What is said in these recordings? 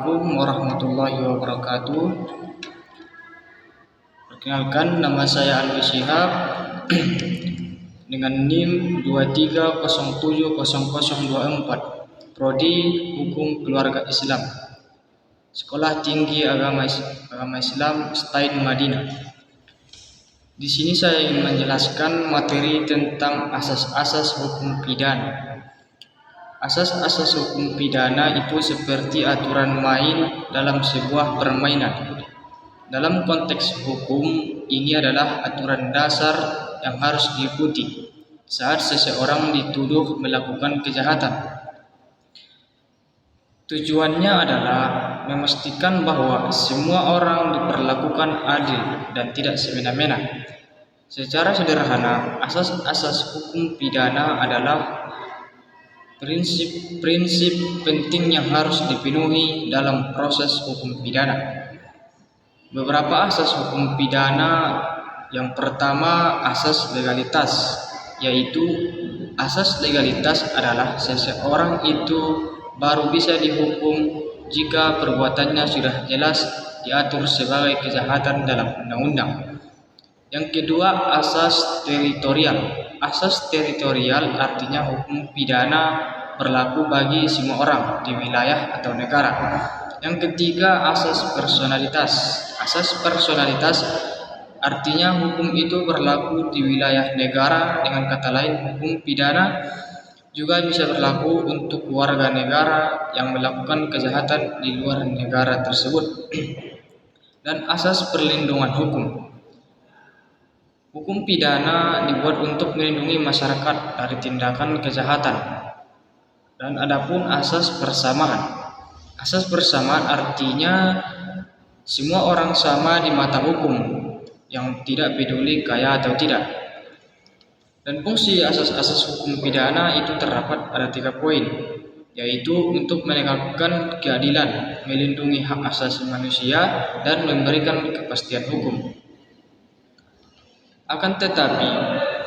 Assalamualaikum warahmatullahi wabarakatuh. Perkenalkan, nama saya Alwi Shihab dengan NIM 23070024, Prodi Hukum Keluarga Islam, Sekolah Tinggi Agama Islam STAIN Madinah. Di sini saya ingin menjelaskan materi tentang asas-asas hukum pidana. Asas-asas hukum pidana itu seperti aturan main dalam sebuah permainan. Dalam konteks hukum, ini adalah aturan dasar yang harus diikuti saat seseorang dituduh melakukan kejahatan. Tujuannya adalah memastikan bahwa semua orang diperlakukan adil dan tidak semena-mena. Secara sederhana, asas-asas hukum pidana adalah prinsip-prinsip penting yang harus dipenuhi dalam proses hukum pidana. Beberapa asas hukum pidana. Yang pertama, asas legalitas, yaitu asas legalitas adalah seseorang itu baru bisa dihukum jika perbuatannya sudah jelas diatur sebagai kejahatan dalam undang-undang. Yang kedua, asas teritorial. Asas teritorial artinya hukum pidana berlaku bagi semua orang di wilayah atau negara. Yang ketiga, asas personalitas. Asas personalitas artinya hukum itu berlaku di wilayah negara. Dengan kata lain, hukum pidana juga bisa berlaku untuk warga negara yang melakukan kejahatan di luar negara tersebut. Dan asas perlindungan hukum. Hukum pidana dibuat untuk melindungi masyarakat dari tindakan kejahatan. Dan adapun asas persamaan. Asas persamaan artinya semua orang sama di mata hukum, yang tidak peduli kaya atau tidak. Dan fungsi asas-asas hukum pidana itu terdapat ada 3 poin, yaitu untuk menegakkan keadilan, melindungi hak asasi manusia, dan memberikan kepastian hukum. Akan tetapi,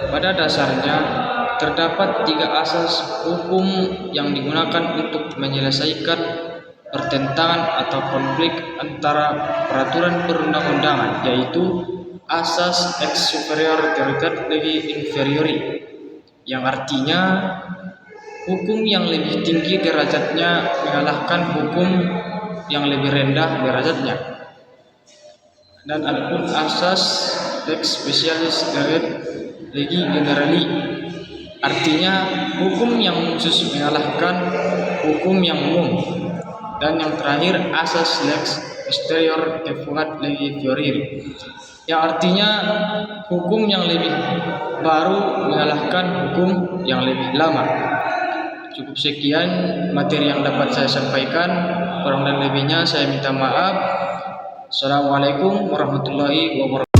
pada dasarnya terdapat 3 asas hukum yang digunakan untuk menyelesaikan pertentangan atau konflik antara peraturan perundang-undangan, yaitu asas ex superior tercetat legi inferiori, yang artinya hukum yang lebih tinggi derajatnya mengalahkan hukum yang lebih rendah derajatnya. Dan adapun asas lex specialis legi generali, artinya hukum yang khusus mengalahkan hukum yang umum. Dan yang terakhir, asas lex exterior defugat legi fioriri, yang artinya hukum yang lebih baru mengalahkan hukum yang lebih lama. Cukup sekian materi yang dapat saya sampaikan, kurang dan lebihnya saya minta maaf. Assalamualaikum warahmatullahi wabarakatuh.